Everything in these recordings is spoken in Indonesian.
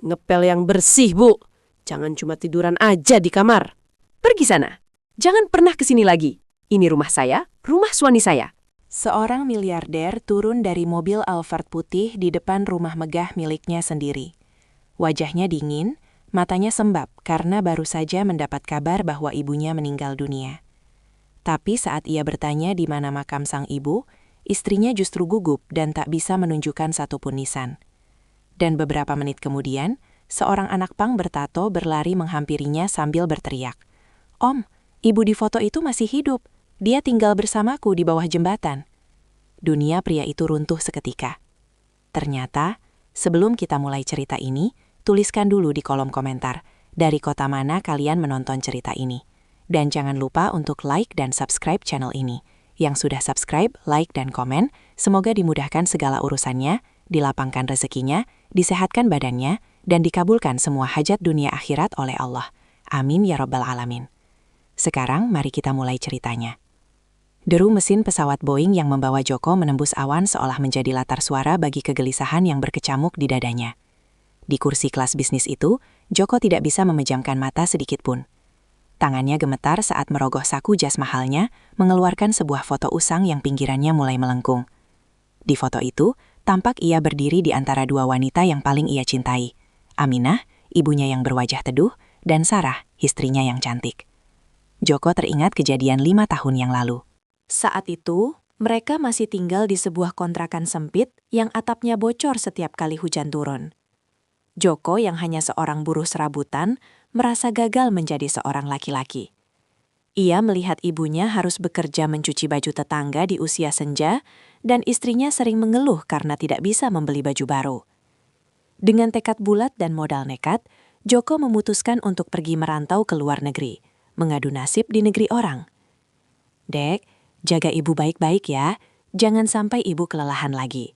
Ngepel yang bersih, Bu. Jangan cuma tiduran aja di kamar. Pergi sana. Jangan pernah kesini lagi. Ini rumah saya, rumah suami saya. Seorang miliarder turun dari mobil Alphard putih di depan rumah megah miliknya sendiri. Wajahnya dingin, matanya sembab karena baru saja mendapat kabar bahwa ibunya meninggal dunia. Tapi saat ia bertanya di mana makam sang ibu, istrinya justru gugup dan tak bisa menunjukkan satupun nisan. Dan beberapa menit kemudian, seorang anak pang bertato berlari menghampirinya sambil berteriak, "Om, ibu di foto itu masih hidup. Dia tinggal bersamaku di bawah jembatan." Dunia pria itu runtuh seketika. Ternyata, sebelum kita mulai cerita ini, tuliskan dulu di kolom komentar dari kota mana kalian menonton cerita ini. Dan jangan lupa untuk like dan subscribe channel ini. Yang sudah subscribe, like, dan komen, semoga dimudahkan segala urusannya, dilapangkan rezekinya, disehatkan badannya, dan dikabulkan semua hajat dunia akhirat oleh Allah. Amin ya Rabbal Alamin. Sekarang mari kita mulai ceritanya. Deru mesin pesawat Boeing yang membawa Joko menembus awan seolah menjadi latar suara bagi kegelisahan yang berkecamuk di dadanya. Di kursi kelas bisnis itu, Joko tidak bisa memejamkan mata sedikit pun. Tangannya gemetar saat merogoh saku jas mahalnya, mengeluarkan sebuah foto usang yang pinggirannya mulai melengkung. Di foto itu, tampak ia berdiri di antara dua wanita yang paling ia cintai. Aminah, ibunya yang berwajah teduh, dan Sarah, istrinya yang cantik. Joko teringat kejadian 5 tahun yang lalu. Saat itu, mereka masih tinggal di sebuah kontrakan sempit yang atapnya bocor setiap kali hujan turun. Joko yang hanya seorang buruh serabutan, merasa gagal menjadi seorang laki-laki. Ia melihat ibunya harus bekerja mencuci baju tetangga di usia senja, dan istrinya sering mengeluh karena tidak bisa membeli baju baru. Dengan tekad bulat dan modal nekat, Joko memutuskan untuk pergi merantau ke luar negeri, mengadu nasib di negeri orang. "Dek, jaga ibu baik-baik ya, jangan sampai ibu kelelahan lagi.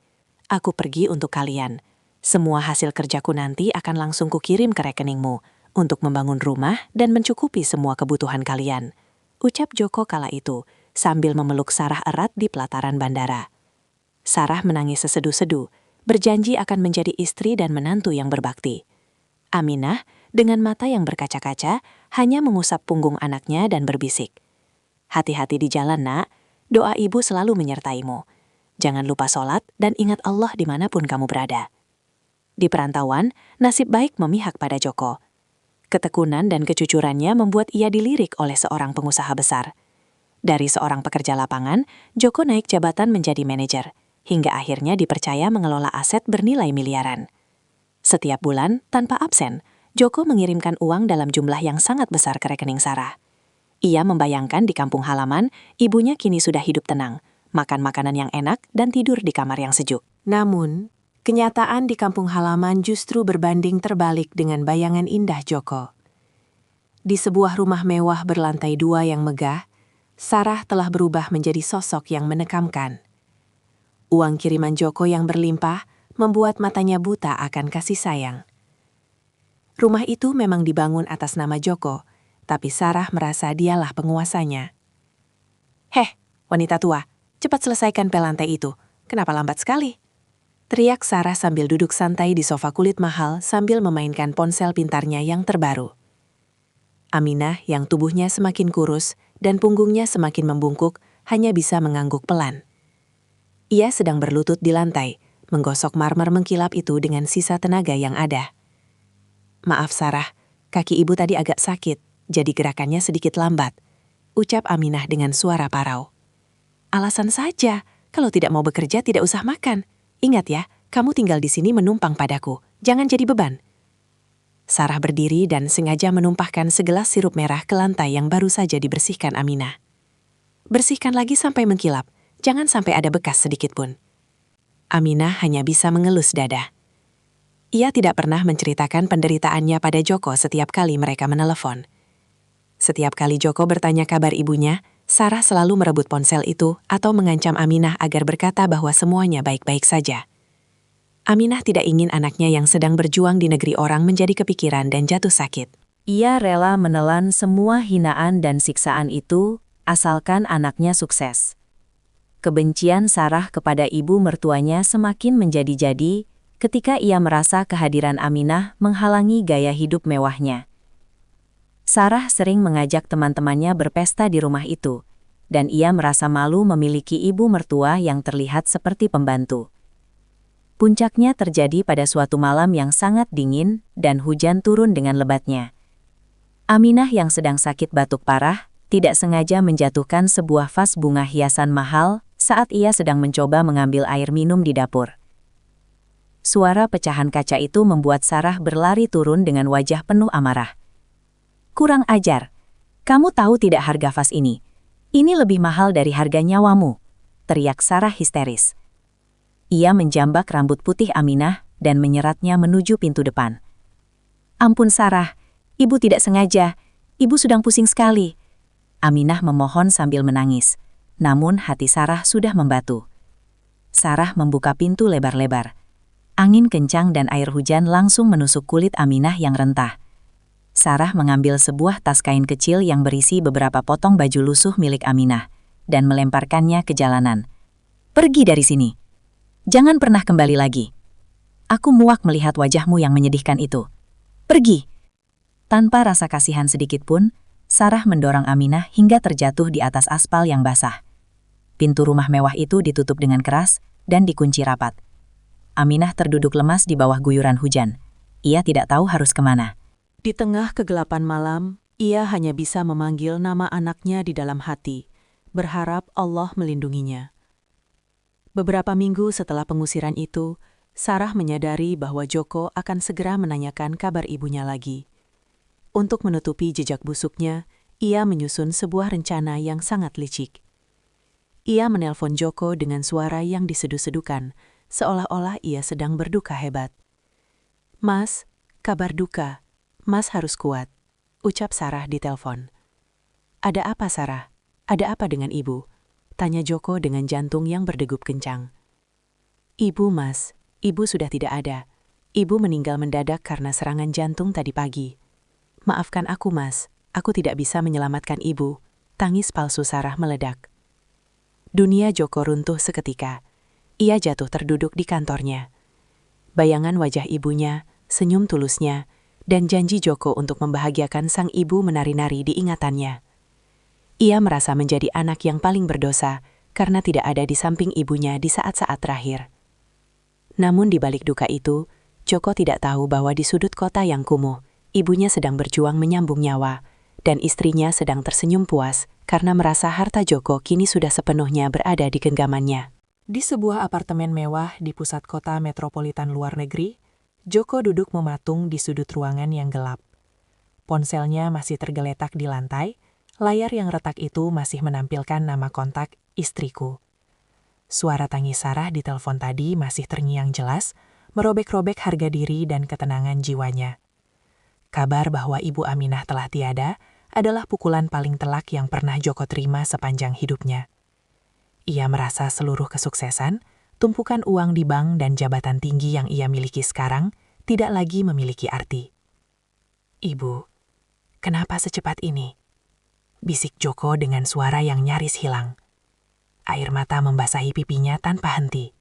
Aku pergi untuk kalian. Semua hasil kerjaku nanti akan langsung kukirim ke rekeningmu untuk membangun rumah dan mencukupi semua kebutuhan kalian," ucap Joko kala itu sambil memeluk Sarah erat di pelataran bandara. Sarah menangis sesedu-sedu, berjanji akan menjadi istri dan menantu yang berbakti. Aminah, dengan mata yang berkaca-kaca, hanya mengusap punggung anaknya dan berbisik, "Hati-hati di jalan, nak. Doa ibu selalu menyertaimu. Jangan lupa sholat dan ingat Allah dimanapun kamu berada." Di perantauan, nasib baik memihak pada Joko. Ketekunan dan kejujurannya membuat ia dilirik oleh seorang pengusaha besar. Dari seorang pekerja lapangan, Joko naik jabatan menjadi manajer, hingga akhirnya dipercaya mengelola aset bernilai miliaran. Setiap bulan, tanpa absen, Joko mengirimkan uang dalam jumlah yang sangat besar ke rekening Sarah. Ia membayangkan di kampung halaman, ibunya kini sudah hidup tenang, makan makanan yang enak, dan tidur di kamar yang sejuk. Namun, kenyataan di kampung halaman justru berbanding terbalik dengan bayangan indah Joko. Di sebuah rumah mewah berlantai 2 yang megah, Sarah telah berubah menjadi sosok yang menekamkan. Uang kiriman Joko yang berlimpah membuat matanya buta akan kasih sayang. Rumah itu memang dibangun atas nama Joko, tapi Sarah merasa dialah penguasanya. "Heh, wanita tua, cepat selesaikan pel lantai itu. Kenapa lambat sekali?" teriak Sarah sambil duduk santai di sofa kulit mahal sambil memainkan ponsel pintarnya yang terbaru. Aminah yang tubuhnya semakin kurus dan punggungnya semakin membungkuk hanya bisa mengangguk pelan. Ia sedang berlutut di lantai, menggosok marmer mengkilap itu dengan sisa tenaga yang ada. "Maaf Sarah, kaki ibu tadi agak sakit, jadi gerakannya sedikit lambat," ucap Aminah dengan suara parau. "Alasan saja, kalau tidak mau bekerja tidak usah makan. Ingat ya, kamu tinggal di sini menumpang padaku, jangan jadi beban." Sarah berdiri dan sengaja menumpahkan segelas sirup merah ke lantai yang baru saja dibersihkan Aminah. "Bersihkan lagi sampai mengkilap, jangan sampai ada bekas sedikit pun." Aminah hanya bisa mengelus dada. Ia tidak pernah menceritakan penderitaannya pada Joko setiap kali mereka menelepon. Setiap kali Joko bertanya kabar ibunya, Sarah selalu merebut ponsel itu atau mengancam Aminah agar berkata bahwa semuanya baik-baik saja. Aminah tidak ingin anaknya yang sedang berjuang di negeri orang menjadi kepikiran dan jatuh sakit. Ia rela menelan semua hinaan dan siksaan itu, asalkan anaknya sukses. Kebencian Sarah kepada ibu mertuanya semakin menjadi-jadi ketika ia merasa kehadiran Aminah menghalangi gaya hidup mewahnya. Sarah sering mengajak teman-temannya berpesta di rumah itu, dan ia merasa malu memiliki ibu mertua yang terlihat seperti pembantu. Puncaknya terjadi pada suatu malam yang sangat dingin dan hujan turun dengan lebatnya. Aminah yang sedang sakit batuk parah, tidak sengaja menjatuhkan sebuah vas bunga hiasan mahal saat ia sedang mencoba mengambil air minum di dapur. Suara pecahan kaca itu membuat Sarah berlari turun dengan wajah penuh amarah. "Kurang ajar. Kamu tahu tidak harga vas ini? Ini lebih mahal dari harga nyawamu," teriak Sarah histeris. Ia menjambak rambut putih Aminah dan menyeratnya menuju pintu depan. "Ampun Sarah, ibu tidak sengaja. Ibu sedang pusing sekali." Aminah memohon sambil menangis, namun hati Sarah sudah membatu. Sarah membuka pintu lebar-lebar. Angin kencang dan air hujan langsung menusuk kulit Aminah yang rentah. Sarah mengambil sebuah tas kain kecil yang berisi beberapa potong baju lusuh milik Aminah dan melemparkannya ke jalanan. "Pergi dari sini. Jangan pernah kembali lagi. Aku muak melihat wajahmu yang menyedihkan itu. Pergi!" Tanpa rasa kasihan sedikit pun, Sarah mendorong Aminah hingga terjatuh di atas aspal yang basah. Pintu rumah mewah itu ditutup dengan keras dan dikunci rapat. Aminah terduduk lemas di bawah guyuran hujan. Ia tidak tahu harus kemana. Di tengah kegelapan malam, ia hanya bisa memanggil nama anaknya di dalam hati, berharap Allah melindunginya. Beberapa minggu setelah pengusiran itu, Sarah menyadari bahwa Joko akan segera menanyakan kabar ibunya lagi. Untuk menutupi jejak busuknya, ia menyusun sebuah rencana yang sangat licik. Ia menelpon Joko dengan suara yang disedu-sedukan, seolah-olah ia sedang berduka hebat. "Mas, kabar duka. Mas harus kuat," ucap Sarah di telepon. "Ada apa, Sarah? Ada apa dengan ibu?" tanya Joko dengan jantung yang berdegup kencang. "Ibu, Mas, ibu sudah tidak ada. Ibu meninggal mendadak karena serangan jantung tadi pagi. Maafkan aku, Mas, aku tidak bisa menyelamatkan ibu," tangis palsu Sarah meledak. Dunia Joko runtuh seketika. Ia jatuh terduduk di kantornya. Bayangan wajah ibunya, senyum tulusnya, dan janji Joko untuk membahagiakan sang ibu menari-nari di ingatannya. Ia merasa menjadi anak yang paling berdosa karena tidak ada di samping ibunya di saat-saat terakhir. Namun di balik duka itu, Joko tidak tahu bahwa di sudut kota yang kumuh, ibunya sedang berjuang menyambung nyawa, dan istrinya sedang tersenyum puas karena merasa harta Joko kini sudah sepenuhnya berada di genggamannya. Di sebuah apartemen mewah di pusat kota metropolitan luar negeri, Joko duduk mematung di sudut ruangan yang gelap. Ponselnya masih tergeletak di lantai, layar yang retak itu masih menampilkan nama kontak istriku. Suara tangis Sarah di telepon tadi masih terngiang jelas, merobek-robek harga diri dan ketenangan jiwanya. Kabar bahwa Ibu Aminah telah tiada adalah pukulan paling telak yang pernah Joko terima sepanjang hidupnya. Ia merasa seluruh kesuksesan, tumpukan uang di bank dan jabatan tinggi yang ia miliki sekarang tidak lagi memiliki arti. "Ibu, kenapa secepat ini?" bisik Joko dengan suara yang nyaris hilang. Air mata membasahi pipinya tanpa henti.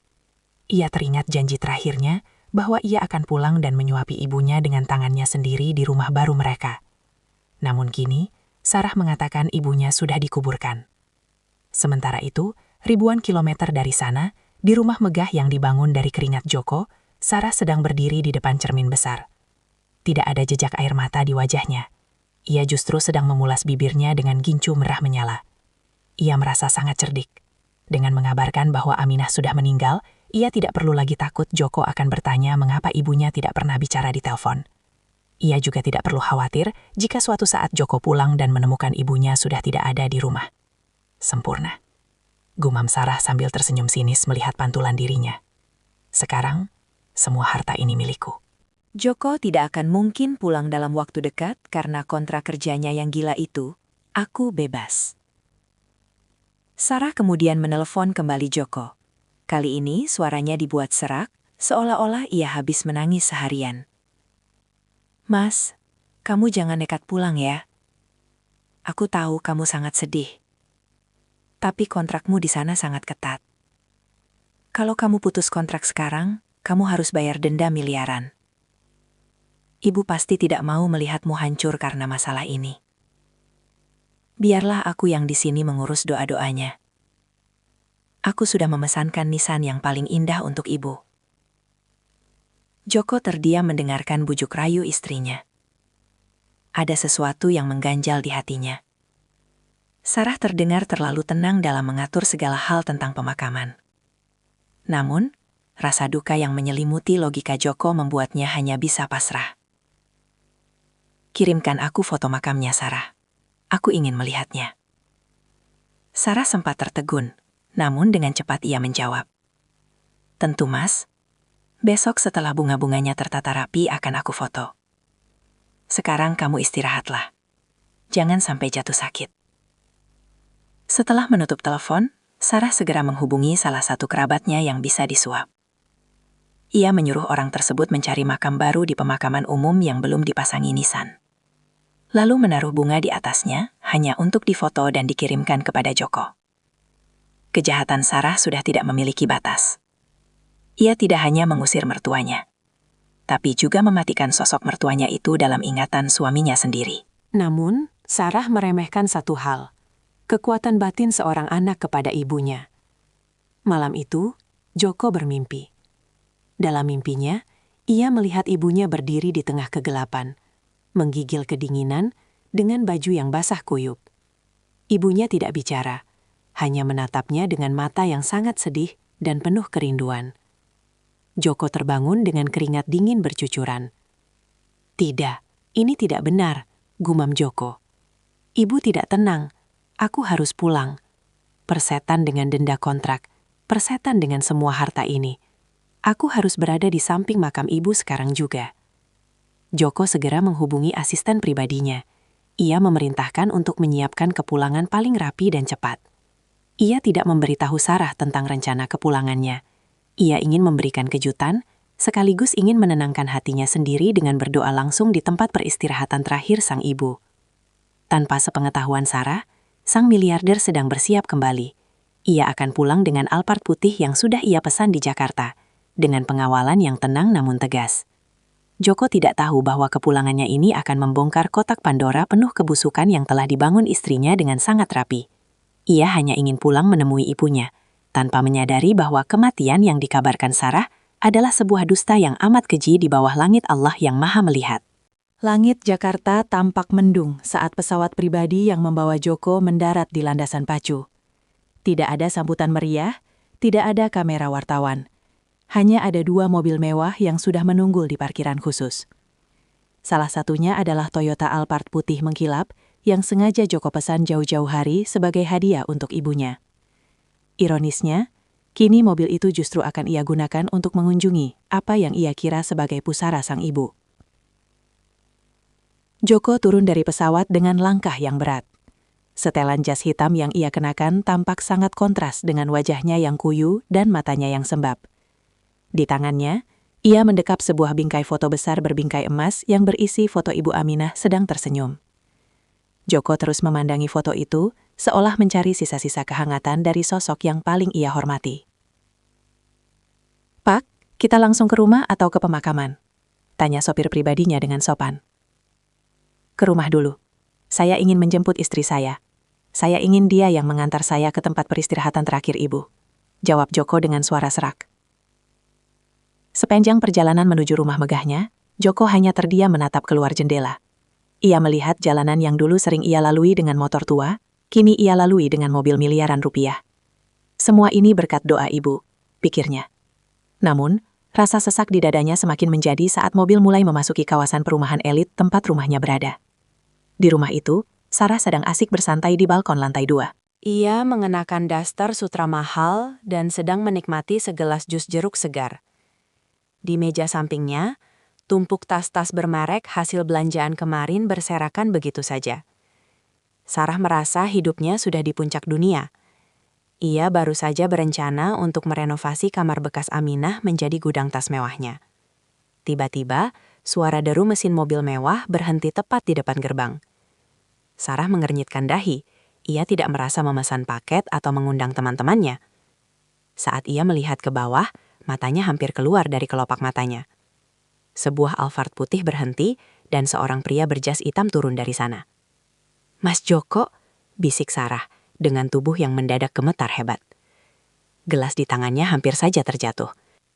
Ia teringat janji terakhirnya bahwa ia akan pulang dan menyuapi ibunya dengan tangannya sendiri di rumah baru mereka. Namun kini, Sarah mengatakan ibunya sudah dikuburkan. Sementara itu, ribuan kilometer dari sana, di rumah megah yang dibangun dari keringat Joko, Sarah sedang berdiri di depan cermin besar. Tidak ada jejak air mata di wajahnya. Ia justru sedang memulas bibirnya dengan gincu merah menyala. Ia merasa sangat cerdik. Dengan mengabarkan bahwa Aminah sudah meninggal, ia tidak perlu lagi takut Joko akan bertanya mengapa ibunya tidak pernah bicara di telepon. Ia juga tidak perlu khawatir jika suatu saat Joko pulang dan menemukan ibunya sudah tidak ada di rumah. Sempurna. Gumam Sarah sambil tersenyum sinis melihat pantulan dirinya. Sekarang, semua harta ini milikku. Joko tidak akan mungkin pulang dalam waktu dekat karena kontrak kerjanya yang gila itu. Aku bebas. Sarah kemudian menelpon kembali Joko. Kali ini suaranya dibuat serak, seolah-olah ia habis menangis seharian. "Mas, kamu jangan nekat pulang ya. Aku tahu kamu sangat sedih. Tapi kontrakmu di sana sangat ketat. Kalau kamu putus kontrak sekarang, kamu harus bayar denda miliaran. Ibu pasti tidak mau melihatmu hancur karena masalah ini. Biarlah aku yang di sini mengurus doa-doanya. Aku sudah memesankan nisan yang paling indah untuk ibu. Joko terdiam mendengarkan bujuk rayu istrinya. Ada sesuatu yang mengganjal di hatinya. Sarah terdengar terlalu tenang dalam mengatur segala hal tentang pemakaman. Namun, rasa duka yang menyelimuti logika Joko membuatnya hanya bisa pasrah. Kirimkan aku foto makamnya, Sarah. Aku ingin melihatnya. Sarah sempat tertegun, namun dengan cepat ia menjawab. Tentu, Mas. Besok setelah bunga-bunganya tertata rapi akan aku foto. Sekarang kamu istirahatlah. Jangan sampai jatuh sakit. Setelah menutup telepon, Sarah segera menghubungi salah satu kerabatnya yang bisa disuap. Ia menyuruh orang tersebut mencari makam baru di pemakaman umum yang belum dipasangi nisan. Lalu menaruh bunga di atasnya hanya untuk difoto dan dikirimkan kepada Joko. Kejahatan Sarah sudah tidak memiliki batas. Ia tidak hanya mengusir mertuanya, tapi juga mematikan sosok mertuanya itu dalam ingatan suaminya sendiri. Namun, Sarah meremehkan satu hal, kekuatan batin seorang anak kepada ibunya. Malam itu, Joko bermimpi. Dalam mimpinya, ia melihat ibunya berdiri di tengah kegelapan, menggigil kedinginan dengan baju yang basah kuyup. Ibunya tidak bicara, hanya menatapnya dengan mata yang sangat sedih dan penuh kerinduan. Joko terbangun dengan keringat dingin bercucuran. Tidak, ini tidak benar, gumam Joko. Ibu tidak tenang, aku harus pulang. Persetan dengan denda kontrak, persetan dengan semua harta ini. Aku harus berada di samping makam ibu sekarang juga. Joko segera menghubungi asisten pribadinya. Ia memerintahkan untuk menyiapkan kepulangan paling rapi dan cepat. Ia tidak memberitahu Sarah tentang rencana kepulangannya. Ia ingin memberikan kejutan, sekaligus ingin menenangkan hatinya sendiri dengan berdoa langsung di tempat peristirahatan terakhir sang ibu. Tanpa sepengetahuan Sarah, sang miliarder sedang bersiap kembali. Ia akan pulang dengan Alphard putih yang sudah ia pesan di Jakarta, dengan pengawalan yang tenang namun tegas. Joko tidak tahu bahwa kepulangannya ini akan membongkar kotak Pandora penuh kebusukan yang telah dibangun istrinya dengan sangat rapi. Ia hanya ingin pulang menemui ibunya, tanpa menyadari bahwa kematian yang dikabarkan Sarah adalah sebuah dusta yang amat keji di bawah langit Allah yang Maha Melihat. Langit Jakarta tampak mendung saat pesawat pribadi yang membawa Joko mendarat di landasan pacu. Tidak ada sambutan meriah, tidak ada kamera wartawan. Hanya ada 2 mobil mewah yang sudah menunggu di parkiran khusus. Salah satunya adalah Toyota Alphard putih mengkilap yang sengaja Joko pesan jauh-jauh hari sebagai hadiah untuk ibunya. Ironisnya, kini mobil itu justru akan ia gunakan untuk mengunjungi apa yang ia kira sebagai pusara sang ibu. Joko turun dari pesawat dengan langkah yang berat. Setelan jas hitam yang ia kenakan tampak sangat kontras dengan wajahnya yang kuyu dan matanya yang sembab. Di tangannya, ia mendekap sebuah bingkai foto besar berbingkai emas yang berisi foto Ibu Aminah sedang tersenyum. Joko terus memandangi foto itu, seolah mencari sisa-sisa kehangatan dari sosok yang paling ia hormati. "Pak, kita langsung ke rumah atau ke pemakaman?" tanya sopir pribadinya dengan sopan. "Ke rumah dulu. Saya ingin menjemput istri saya. Saya ingin dia yang mengantar saya ke tempat peristirahatan terakhir ibu," jawab Joko dengan suara serak. Sepanjang perjalanan menuju rumah megahnya, Joko hanya terdiam menatap keluar jendela. Ia melihat jalanan yang dulu sering ia lalui dengan motor tua, kini ia lalui dengan mobil miliaran rupiah. Semua ini berkat doa ibu, pikirnya. Namun, rasa sesak di dadanya semakin menjadi saat mobil mulai memasuki kawasan perumahan elit tempat rumahnya berada. Di rumah itu, Sarah sedang asik bersantai di balkon lantai 2. Ia mengenakan daster sutra mahal dan sedang menikmati segelas jus jeruk segar. Di meja sampingnya, tumpuk tas-tas bermerek hasil belanjaan kemarin berserakan begitu saja. Sarah merasa hidupnya sudah di puncak dunia. Ia baru saja berencana untuk merenovasi kamar bekas Aminah menjadi gudang tas mewahnya. Tiba-tiba, suara deru mesin mobil mewah berhenti tepat di depan gerbang. Sarah mengernyitkan dahi. Ia tidak merasa memesan paket atau mengundang teman-temannya. Saat ia melihat ke bawah, Matanya hampir keluar dari kelopak matanya. Sebuah Alphard putih berhenti dan seorang pria berjas hitam turun dari sana. "Mas Joko," bisik Sarah dengan tubuh yang mendadak gemetar hebat. Gelas di tangannya hampir saja terjatuh.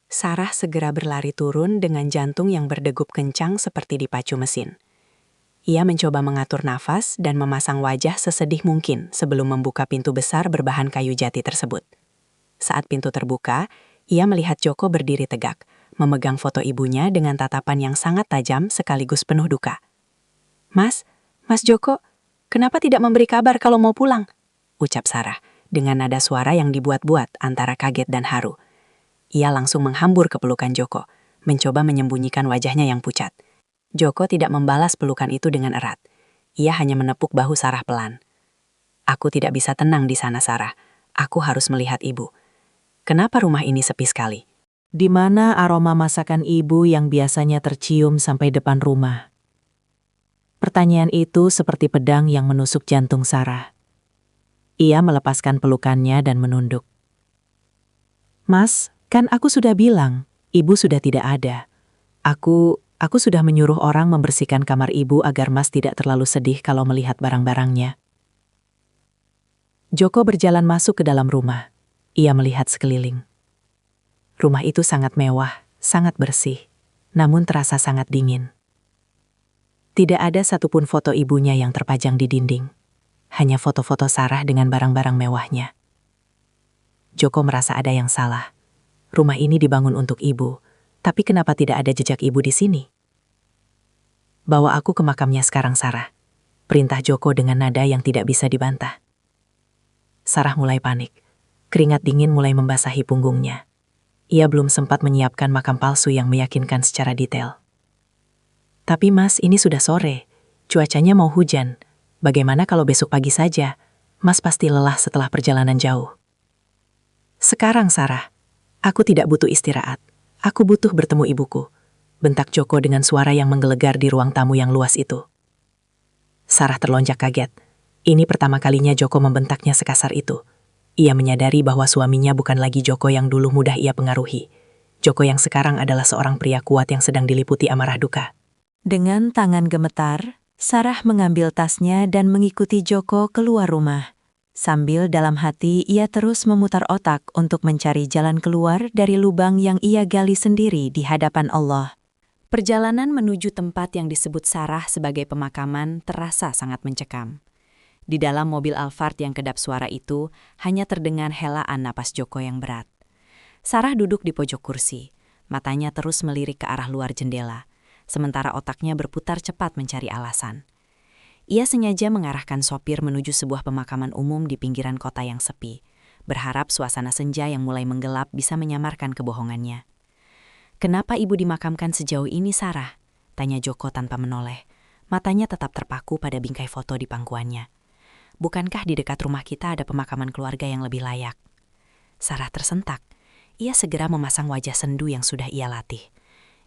Sarah segera berlari turun dengan jantung yang berdegup kencang seperti dipacu mesin. Ia mencoba mengatur nafas dan memasang wajah sesedih mungkin sebelum membuka pintu besar berbahan kayu jati tersebut. Saat pintu terbuka, ia melihat Joko berdiri tegak, memegang foto ibunya dengan tatapan yang sangat tajam sekaligus penuh duka. Mas Joko, kenapa tidak memberi kabar kalau mau pulang?" ucap Sarah dengan nada suara yang dibuat-buat antara kaget dan haru. Ia langsung menghambur ke pelukan Joko, mencoba menyembunyikan wajahnya yang pucat. Joko tidak membalas pelukan itu dengan erat. Ia hanya menepuk bahu Sarah pelan. "Aku tidak bisa tenang di sana, Sarah. Aku harus melihat ibu. Kenapa rumah ini sepi sekali?" Di mana aroma masakan ibu yang biasanya tercium sampai depan rumah? Pertanyaan itu seperti pedang yang menusuk jantung Sarah. Ia melepaskan pelukannya dan menunduk. "Mas, kan aku sudah bilang, ibu sudah tidak ada. Aku sudah menyuruh orang membersihkan kamar ibu agar Mas tidak terlalu sedih kalau melihat barang-barangnya." Joko berjalan masuk ke dalam rumah. Ia melihat sekeliling. Rumah itu sangat mewah, sangat bersih, namun terasa sangat dingin. Tidak ada satupun foto ibunya yang terpajang di dinding. Hanya foto-foto Sarah dengan barang-barang mewahnya. Joko merasa ada yang salah. Rumah ini dibangun untuk ibu, tapi kenapa tidak ada jejak ibu di sini? "Bawa aku ke makamnya sekarang, Sarah," perintah Joko dengan nada yang tidak bisa dibantah. Sarah mulai panik. Keringat dingin mulai membasahi punggungnya. Ia belum sempat menyiapkan makam palsu yang meyakinkan secara detail. "Tapi Mas, ini sudah sore. Cuacanya mau hujan. Bagaimana kalau besok pagi saja? Mas pasti lelah setelah perjalanan jauh." "Sekarang, Sarah. Aku tidak butuh istirahat. Aku butuh bertemu ibuku," bentak Joko dengan suara yang menggelegar di ruang tamu yang luas itu. Sarah terlonjak kaget. Ini pertama kalinya Joko membentaknya sekasar itu. Ia menyadari bahwa suaminya bukan lagi Joko yang dulu mudah ia pengaruhi. Joko yang sekarang adalah seorang pria kuat yang sedang diliputi amarah duka. Dengan tangan gemetar, Sarah mengambil tasnya dan mengikuti Joko keluar rumah. Sambil dalam hati ia terus memutar otak untuk mencari jalan keluar dari lubang yang ia gali sendiri di hadapan Allah. Perjalanan menuju tempat yang disebut Sarah sebagai pemakaman terasa sangat mencekam. Di dalam mobil Alphard yang kedap suara itu, hanya terdengar helaan napas Joko yang berat. Sarah duduk di pojok kursi, matanya terus melirik ke arah luar jendela, sementara otaknya berputar cepat mencari alasan. Ia sengaja mengarahkan sopir menuju sebuah pemakaman umum di pinggiran kota yang sepi, berharap suasana senja yang mulai menggelap bisa menyamarkan kebohongannya. "Kenapa ibu dimakamkan sejauh ini, Sarah?" tanya Joko tanpa menoleh. Matanya tetap terpaku pada bingkai foto di pangkuannya. "Bukankah di dekat rumah kita ada pemakaman keluarga yang lebih layak?" Sarah tersentak. Ia segera memasang wajah sendu yang sudah ia latih.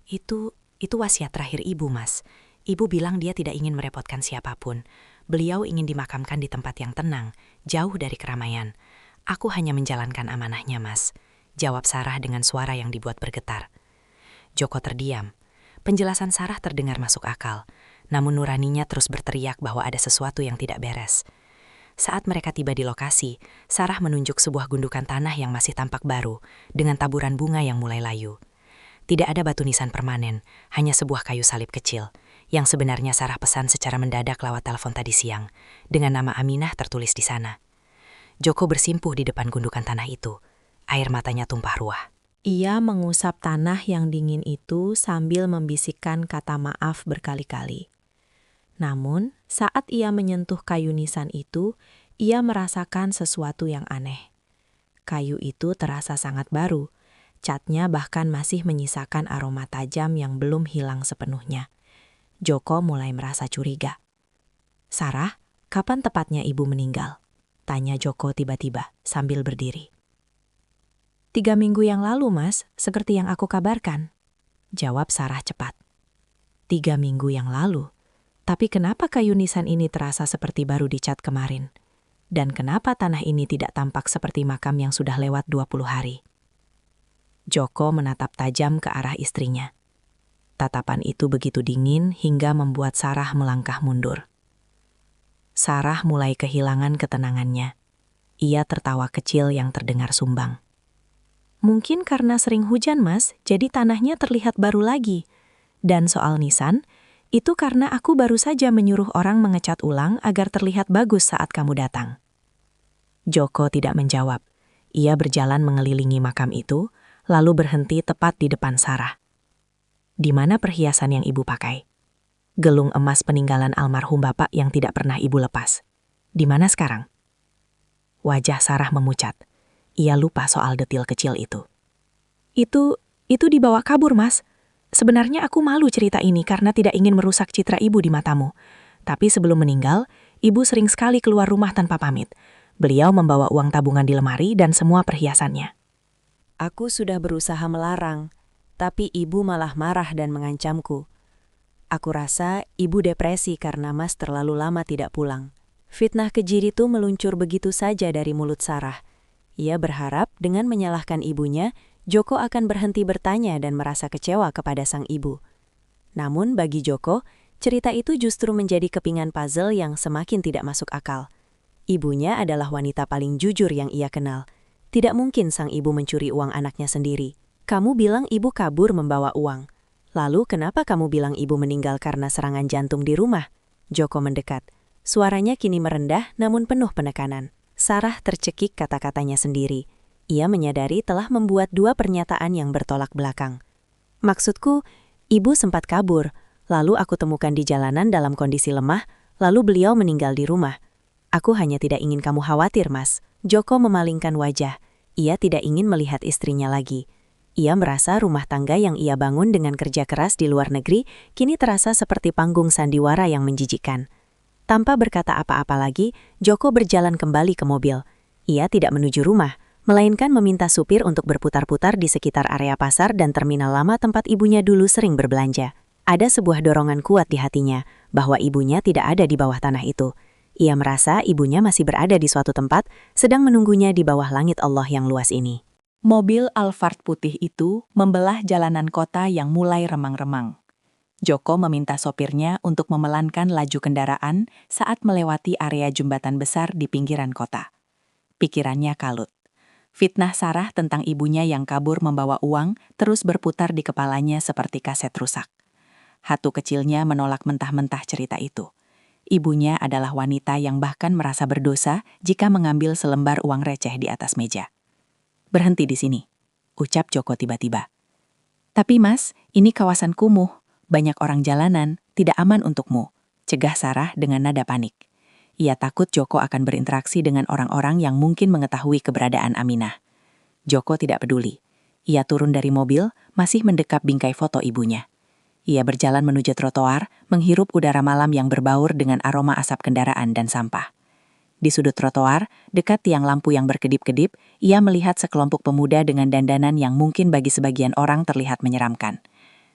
Itu wasiat terakhir ibu, Mas. Ibu bilang dia tidak ingin merepotkan siapapun. Beliau ingin dimakamkan di tempat yang tenang, jauh dari keramaian. "Aku hanya menjalankan amanahnya, Mas," jawab Sarah dengan suara yang dibuat bergetar. Joko terdiam. Penjelasan Sarah terdengar masuk akal, namun nuraninya terus berteriak bahwa ada sesuatu yang tidak beres. Saat mereka tiba di lokasi, Sarah menunjuk sebuah gundukan tanah yang masih tampak baru, dengan taburan bunga yang mulai layu. Tidak ada batu nisan permanen, hanya sebuah kayu salib kecil, yang sebenarnya Sarah pesan secara mendadak lewat telepon tadi siang, dengan nama Aminah tertulis di sana. Joko bersimpuh di depan gundukan tanah itu, air matanya tumpah ruah. Ia mengusap tanah yang dingin itu sambil membisikkan kata maaf berkali-kali. Namun, saat ia menyentuh kayu nisan itu, ia merasakan sesuatu yang aneh. Kayu itu terasa sangat baru, catnya bahkan masih menyisakan aroma tajam yang belum hilang sepenuhnya. Joko mulai merasa curiga. "Sarah, kapan tepatnya ibu meninggal?" tanya Joko tiba-tiba sambil berdiri. 3 minggu yang lalu, Mas, seperti yang aku kabarkan, jawab Sarah cepat. 3 minggu yang lalu? Tapi kenapa kayu nisan ini terasa seperti baru dicat kemarin? Dan kenapa tanah ini tidak tampak seperti makam yang sudah lewat 20 hari? Joko menatap tajam ke arah istrinya. Tatapan itu begitu dingin hingga membuat Sarah melangkah mundur. Sarah mulai kehilangan ketenangannya. Ia tertawa kecil yang terdengar sumbang. Mungkin karena sering hujan, Mas, jadi tanahnya terlihat baru lagi. Dan soal nisan, itu karena aku baru saja menyuruh orang mengecat ulang agar terlihat bagus saat kamu datang. Joko tidak menjawab. Ia berjalan mengelilingi makam itu, lalu berhenti tepat di depan Sarah. Di mana perhiasan yang ibu pakai? Gelung emas peninggalan almarhum bapak yang tidak pernah ibu lepas. Di mana sekarang? Wajah Sarah memucat. Ia lupa soal detil kecil itu. Itu dibawa kabur, Mas. Sebenarnya aku malu cerita ini karena tidak ingin merusak citra ibu di matamu. Tapi sebelum meninggal, ibu sering sekali keluar rumah tanpa pamit. Beliau membawa uang tabungan di lemari dan semua perhiasannya. Aku sudah berusaha melarang, tapi ibu malah marah dan mengancamku. Aku rasa ibu depresi karena Mas terlalu lama tidak pulang. Fitnah keji itu meluncur begitu saja dari mulut Sarah. Ia berharap dengan menyalahkan ibunya, Joko akan berhenti bertanya dan merasa kecewa kepada sang ibu. Namun bagi Joko, cerita itu justru menjadi kepingan puzzle yang semakin tidak masuk akal. Ibunya adalah wanita paling jujur yang ia kenal. Tidak mungkin sang ibu mencuri uang anaknya sendiri. Kamu bilang ibu kabur membawa uang. Lalu kenapa kamu bilang ibu meninggal karena serangan jantung di rumah? Joko mendekat. Suaranya kini merendah namun penuh penekanan. Sarah tercekik kata-katanya sendiri. Ia menyadari telah membuat dua pernyataan yang bertolak belakang. Maksudku, ibu sempat kabur. Lalu aku temukan di jalanan dalam kondisi lemah, lalu beliau meninggal di rumah. Aku hanya tidak ingin kamu khawatir, Mas. Joko memalingkan wajah. Ia tidak ingin melihat istrinya lagi. Ia merasa rumah tangga yang ia bangun dengan kerja keras di luar negeri kini terasa seperti panggung sandiwara yang menjijikkan. Tanpa berkata apa-apa lagi, Joko berjalan kembali ke mobil. Ia tidak menuju rumah, melainkan meminta supir untuk berputar-putar di sekitar area pasar dan terminal lama tempat ibunya dulu sering berbelanja. Ada sebuah dorongan kuat di hatinya bahwa ibunya tidak ada di bawah tanah itu. Ia merasa ibunya masih berada di suatu tempat, sedang menunggunya di bawah langit Allah yang luas ini. Mobil Alphard putih itu membelah jalanan kota yang mulai remang-remang. Joko meminta sopirnya untuk memelankan laju kendaraan saat melewati area jembatan besar di pinggiran kota. Pikirannya kalut. Fitnah Sarah tentang ibunya yang kabur membawa uang terus berputar di kepalanya seperti kaset rusak. Hatu kecilnya menolak mentah-mentah cerita itu. Ibunya adalah wanita yang bahkan merasa berdosa jika mengambil selembar uang receh di atas meja. Berhenti di sini, ucap Joko tiba-tiba. Tapi Mas, ini kawasan kumuh, banyak orang jalanan, tidak aman untukmu, cegah Sarah dengan nada panik. Ia takut Joko akan berinteraksi dengan orang-orang yang mungkin mengetahui keberadaan Aminah. Joko tidak peduli. Ia turun dari mobil, masih mendekap bingkai foto ibunya. Ia berjalan menuju trotoar, menghirup udara malam yang berbaur dengan aroma asap kendaraan dan sampah. Di sudut trotoar, dekat tiang lampu yang berkedip-kedip, ia melihat sekelompok pemuda dengan dandanan yang mungkin bagi sebagian orang terlihat menyeramkan.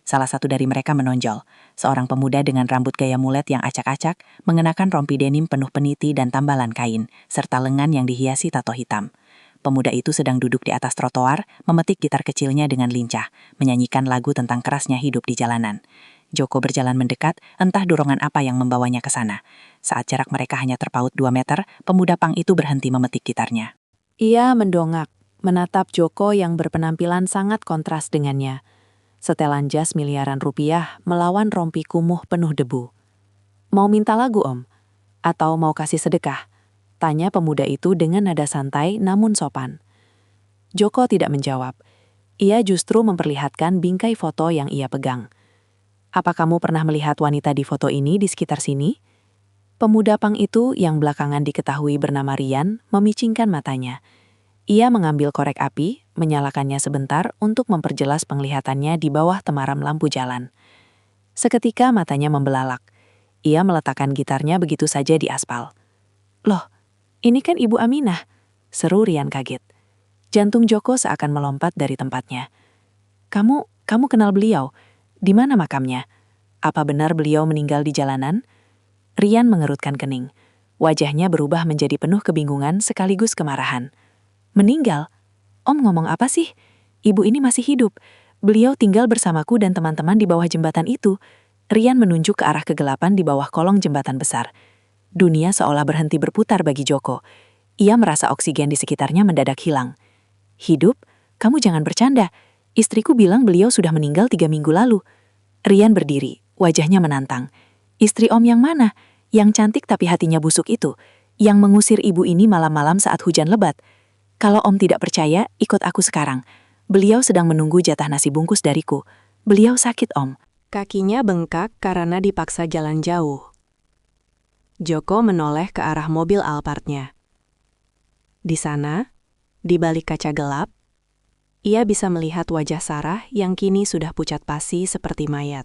Salah satu dari mereka menonjol, seorang pemuda dengan rambut gaya mulet yang acak-acak, mengenakan rompi denim penuh peniti dan tambalan kain, serta lengan yang dihiasi tato hitam. Pemuda itu sedang duduk di atas trotoar, memetik gitar kecilnya dengan lincah, menyanyikan lagu tentang kerasnya hidup di jalanan. Joko berjalan mendekat, entah dorongan apa yang membawanya ke sana. Saat jarak mereka hanya terpaut 2 meter, pemuda pang itu berhenti memetik gitarnya. Ia mendongak, menatap Joko yang berpenampilan sangat kontras dengannya. Setelan jas miliaran rupiah melawan rompi kumuh penuh debu. Mau minta lagu, Om? Atau mau kasih sedekah? Tanya pemuda itu dengan nada santai namun sopan. Joko tidak menjawab. Ia justru memperlihatkan bingkai foto yang ia pegang. Apa kamu pernah melihat wanita di foto ini di sekitar sini? Pemuda pang itu yang belakangan diketahui bernama Rian memicingkan matanya. Ia mengambil korek api, menyalakannya sebentar untuk memperjelas penglihatannya di bawah temaram lampu jalan. Seketika matanya membelalak. Ia meletakkan gitarnya begitu saja di aspal. Loh, ini kan Ibu Aminah, seru Rian kaget. Jantung Joko seakan melompat dari tempatnya. Kamu kenal beliau? Di mana makamnya? Apa benar beliau meninggal di jalanan? Rian mengerutkan kening. Wajahnya berubah menjadi penuh kebingungan sekaligus kemarahan. Meninggal? Om ngomong apa sih? ibu ini masih hidup. Beliau tinggal bersamaku dan teman-teman di bawah jembatan itu. Rian menunjuk ke arah kegelapan di bawah kolong jembatan besar. Dunia seolah berhenti berputar bagi Joko. Ia merasa oksigen di sekitarnya mendadak hilang. Hidup? Kamu jangan bercanda. Istriku bilang beliau sudah meninggal 3 minggu lalu. Rian berdiri, wajahnya menantang. Istri Om yang mana? Yang cantik tapi hatinya busuk itu. Yang mengusir ibu ini malam-malam saat hujan lebat. Kalau Om tidak percaya, ikut aku sekarang. Beliau sedang menunggu jatah nasi bungkus dariku. Beliau sakit, Om. Kakinya bengkak karena dipaksa jalan jauh. Joko menoleh ke arah mobil Alphardnya. Di sana, di balik kaca gelap, ia bisa melihat wajah Sarah yang kini sudah pucat pasi seperti mayat.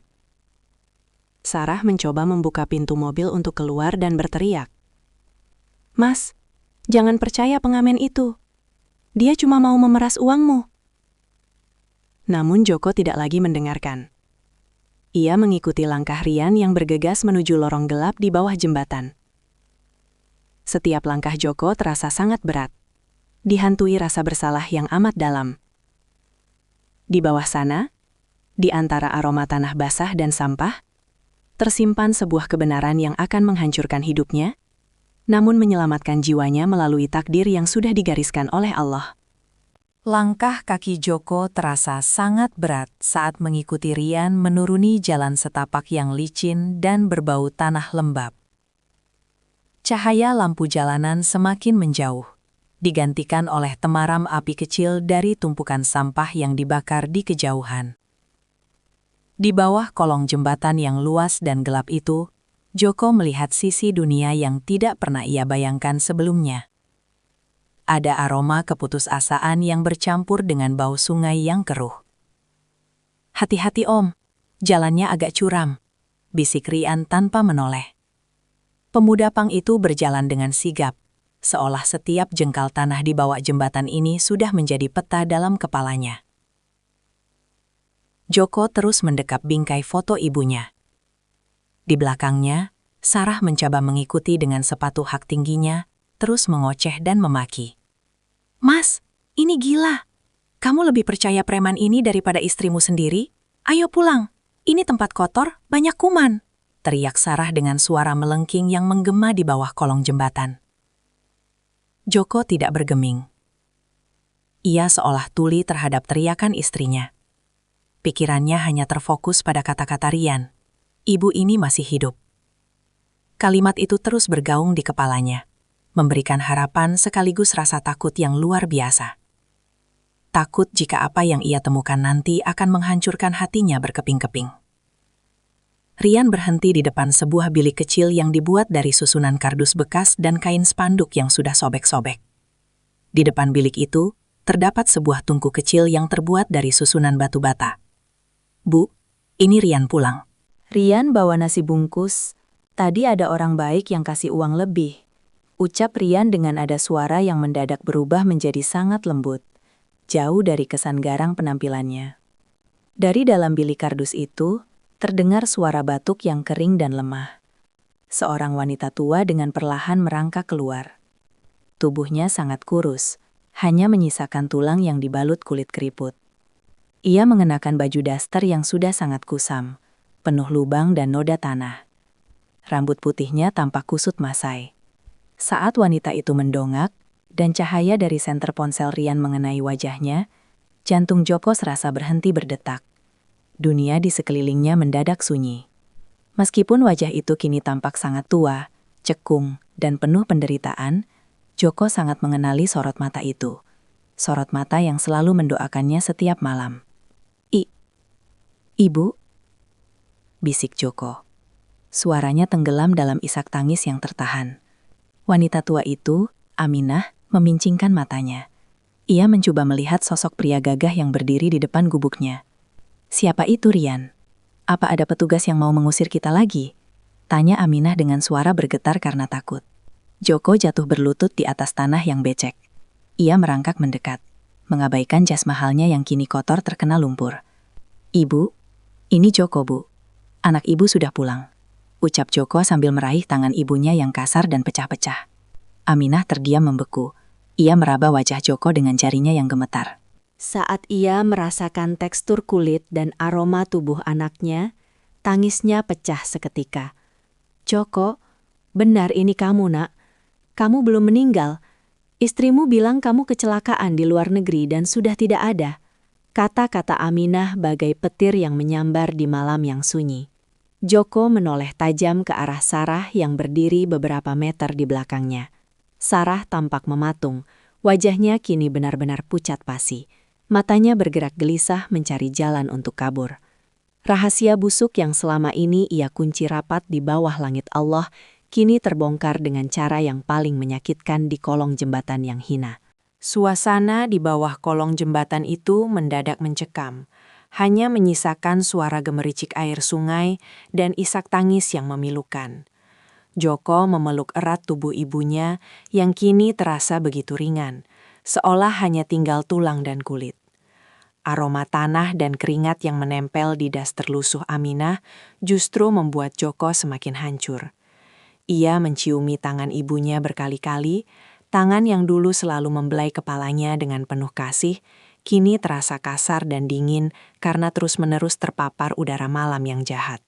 Sarah mencoba membuka pintu mobil untuk keluar dan berteriak. "Mas, jangan percaya pengamen itu. Dia cuma mau memeras uangmu." Namun Joko tidak lagi mendengarkan. Ia mengikuti langkah Rian yang bergegas menuju lorong gelap di bawah jembatan. Setiap langkah Joko terasa sangat berat, dihantui rasa bersalah yang amat dalam. Di bawah sana, di antara aroma tanah basah dan sampah, tersimpan sebuah kebenaran yang akan menghancurkan hidupnya, namun menyelamatkan jiwanya melalui takdir yang sudah digariskan oleh Allah. Langkah kaki Joko terasa sangat berat saat mengikuti Rian menuruni jalan setapak yang licin dan berbau tanah lembab. Cahaya lampu jalanan semakin menjauh, digantikan oleh temaram api kecil dari tumpukan sampah yang dibakar di kejauhan. Di bawah kolong jembatan yang luas dan gelap itu, Joko melihat sisi dunia yang tidak pernah ia bayangkan sebelumnya. Ada aroma keputusasaan yang bercampur dengan bau sungai yang keruh. "Hati-hati Om, jalannya agak curam," bisik Rian tanpa menoleh. Pemuda pang itu berjalan dengan sigap, seolah setiap jengkal tanah di bawah jembatan ini sudah menjadi peta dalam kepalanya. Joko terus mendekap bingkai foto ibunya. Di belakangnya, Sarah mencoba mengikuti dengan sepatu hak tingginya, terus mengoceh dan memaki. "Mas, ini gila. Kamu lebih percaya preman ini daripada istrimu sendiri? Ayo pulang, ini tempat kotor, banyak kuman," teriak Sarah dengan suara melengking yang menggema di bawah kolong jembatan. Joko tidak bergeming. Ia seolah tuli terhadap teriakan istrinya. Pikirannya hanya terfokus pada kata-kata Rian. Ibu ini masih hidup. Kalimat itu terus bergaung di kepalanya, memberikan harapan sekaligus rasa takut yang luar biasa. Takut jika apa yang ia temukan nanti akan menghancurkan hatinya berkeping-keping. Rian berhenti di depan sebuah bilik kecil yang dibuat dari susunan kardus bekas dan kain spanduk yang sudah sobek-sobek. Di depan bilik itu, terdapat sebuah tungku kecil yang terbuat dari susunan batu bata. "Bu, ini Rian pulang." Rian bawa nasi bungkus. "Tadi ada orang baik yang kasih uang lebih," ucap Rian dengan ada suara yang mendadak berubah menjadi sangat lembut, jauh dari kesan garang penampilannya. Dari dalam bilik kardus itu, terdengar suara batuk yang kering dan lemah. Seorang wanita tua dengan perlahan merangkak keluar. Tubuhnya sangat kurus, hanya menyisakan tulang yang dibalut kulit keriput. Ia mengenakan baju daster yang sudah sangat kusam, penuh lubang dan noda tanah. Rambut putihnya tampak kusut masai. Saat wanita itu mendongak, dan cahaya dari senter ponsel Rian mengenai wajahnya, jantung Joko serasa berhenti berdetak. Dunia di sekelilingnya mendadak sunyi. Meskipun wajah itu kini tampak sangat tua, cekung, dan penuh penderitaan, Joko sangat mengenali sorot mata itu. Sorot mata yang selalu mendoakannya setiap malam. "Ibu?" bisik Joko. Suaranya tenggelam dalam isak tangis yang tertahan. Wanita tua itu, Aminah, memincingkan matanya. Ia mencoba melihat sosok pria gagah yang berdiri di depan gubuknya. "Siapa itu, Rian? Apa ada petugas yang mau mengusir kita lagi?" tanya Aminah dengan suara bergetar karena takut. Joko jatuh berlutut di atas tanah yang becek. Ia merangkak mendekat, mengabaikan jas mahalnya yang kini kotor terkena lumpur. "Ibu, ini Joko, Bu. Anak ibu sudah pulang," ucap Joko sambil meraih tangan ibunya yang kasar dan pecah-pecah. Aminah terdiam membeku. Ia meraba wajah Joko dengan jarinya yang gemetar. Saat ia merasakan tekstur kulit dan aroma tubuh anaknya, tangisnya pecah seketika. "Joko, benar ini kamu, Nak. Kamu belum meninggal. Istrimu bilang kamu kecelakaan di luar negeri dan sudah tidak ada." Kata-kata Aminah bagai petir yang menyambar di malam yang sunyi. Joko menoleh tajam ke arah Sarah yang berdiri beberapa meter di belakangnya. Sarah tampak mematung, wajahnya kini benar-benar pucat pasi. Matanya bergerak gelisah mencari jalan untuk kabur. Rahasia busuk yang selama ini ia kunci rapat di bawah langit Allah, kini terbongkar dengan cara yang paling menyakitkan di kolong jembatan yang hina. Suasana di bawah kolong jembatan itu mendadak mencekam, hanya menyisakan suara gemericik air sungai dan isak tangis yang memilukan. Joko memeluk erat tubuh ibunya yang kini terasa begitu ringan, seolah hanya tinggal tulang dan kulit. Aroma tanah dan keringat yang menempel di das terlusuh Aminah justru membuat Joko semakin hancur. Ia menciumi tangan ibunya berkali-kali, tangan yang dulu selalu membelai kepalanya dengan penuh kasih, kini terasa kasar dan dingin karena terus-menerus terpapar udara malam yang jahat.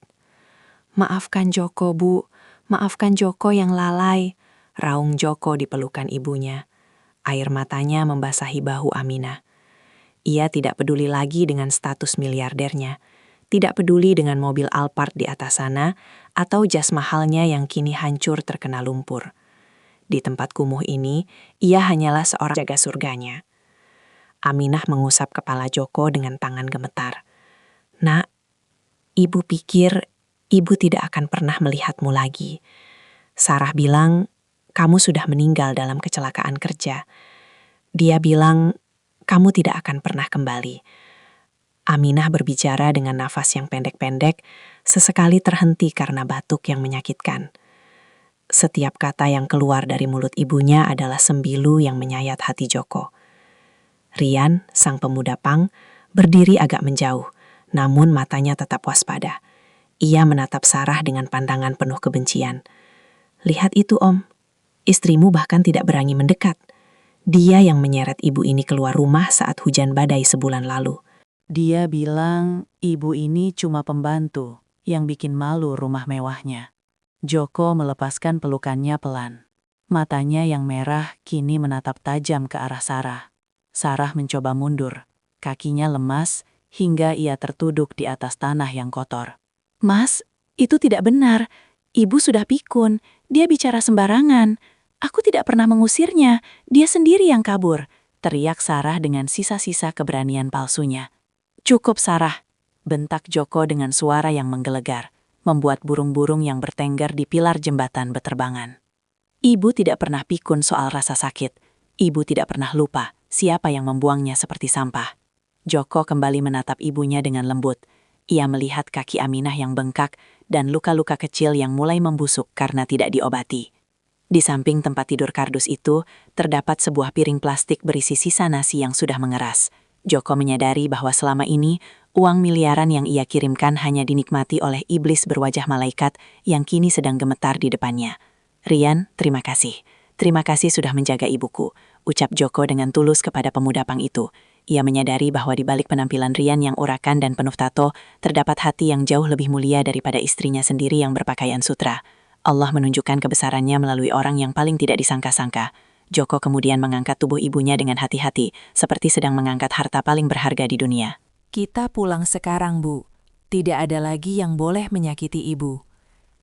"Maafkan Joko, Bu. Maafkan Joko yang lalai," raung Joko di pelukan ibunya. Air matanya membasahi bahu Aminah. Ia tidak peduli lagi dengan status miliardernya, tidak peduli dengan mobil Alphard di atas sana, atau jas mahalnya yang kini hancur terkena lumpur. Di tempat kumuh ini, ia hanyalah seorang jaga surganya. Aminah mengusap kepala Joko dengan tangan gemetar. "Nak, ibu pikir ibu tidak akan pernah melihatmu lagi. Sarah bilang kamu sudah meninggal dalam kecelakaan kerja. Dia bilang kamu tidak akan pernah kembali." Aminah berbicara dengan nafas yang pendek-pendek, sesekali terhenti karena batuk yang menyakitkan. Setiap kata yang keluar dari mulut ibunya adalah sembilu yang menyayat hati Joko. Rian, sang pemuda pang, berdiri agak menjauh, namun matanya tetap waspada. Ia menatap Sarah dengan pandangan penuh kebencian. "Lihat itu, Om. Istrimu bahkan tidak berani mendekat. Dia yang menyeret ibu ini keluar rumah saat hujan badai sebulan lalu." Dia bilang ibu ini cuma pembantu yang bikin malu rumah mewahnya. Joko melepaskan pelukannya pelan. Matanya yang merah kini menatap tajam ke arah Sarah. Sarah mencoba mundur. Kakinya lemas hingga ia tertuduk di atas tanah yang kotor. "Mas, itu tidak benar. Ibu sudah pikun. Dia bicara sembarangan. Aku tidak pernah mengusirnya. Dia sendiri yang kabur," teriak Sarah dengan sisa-sisa keberanian palsunya. "Cukup, Sarah," bentak Joko dengan suara yang menggelegar, membuat burung-burung yang bertengger di pilar jembatan berterbangan. "Ibu tidak pernah pikun soal rasa sakit. Ibu tidak pernah lupa siapa yang membuangnya seperti sampah." Joko kembali menatap ibunya dengan lembut. Ia melihat kaki Aminah yang bengkak dan luka-luka kecil yang mulai membusuk karena tidak diobati. Di samping tempat tidur kardus itu, terdapat sebuah piring plastik berisi sisa nasi yang sudah mengeras. Joko menyadari bahwa selama ini, uang miliaran yang ia kirimkan hanya dinikmati oleh iblis berwajah malaikat yang kini sedang gemetar di depannya. "Rian, terima kasih. Terima kasih sudah menjaga ibuku," ucap Joko dengan tulus kepada pemuda pang itu. Ia menyadari bahwa di balik penampilan Rian yang urakan dan penuh tato, terdapat hati yang jauh lebih mulia daripada istrinya sendiri yang berpakaian sutra. Allah menunjukkan kebesarannya melalui orang yang paling tidak disangka-sangka. Joko kemudian mengangkat tubuh ibunya dengan hati-hati, seperti sedang mengangkat harta paling berharga di dunia. "Kita pulang sekarang, Bu. Tidak ada lagi yang boleh menyakiti Ibu.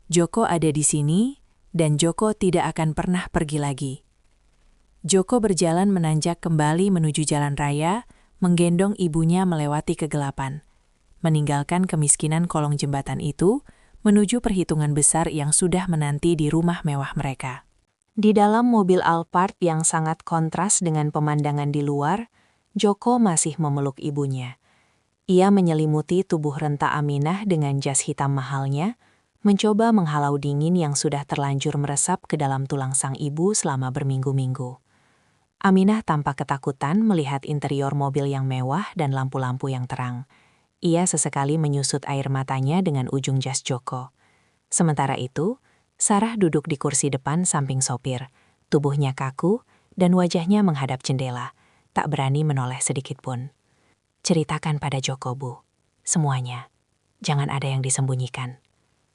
Joko ada di sini, dan Joko tidak akan pernah pergi lagi." Joko berjalan menanjak kembali menuju jalan raya, menggendong ibunya melewati kegelapan, meninggalkan kemiskinan kolong jembatan itu, menuju perhitungan besar yang sudah menanti di rumah mewah mereka. Di dalam mobil Alphard yang sangat kontras dengan pemandangan di luar, Joko masih memeluk ibunya. Ia menyelimuti tubuh renta Aminah dengan jas hitam mahalnya, mencoba menghalau dingin yang sudah terlanjur meresap ke dalam tulang sang ibu selama berminggu-minggu. Aminah tampak ketakutan melihat interior mobil yang mewah dan lampu-lampu yang terang. Ia sesekali menyusut air matanya dengan ujung jas Joko. Sementara itu, Sarah duduk di kursi depan samping sopir. Tubuhnya kaku dan wajahnya menghadap jendela, tak berani menoleh sedikit pun. Ceritakan pada Joko, Bu. Semuanya. Jangan ada yang disembunyikan.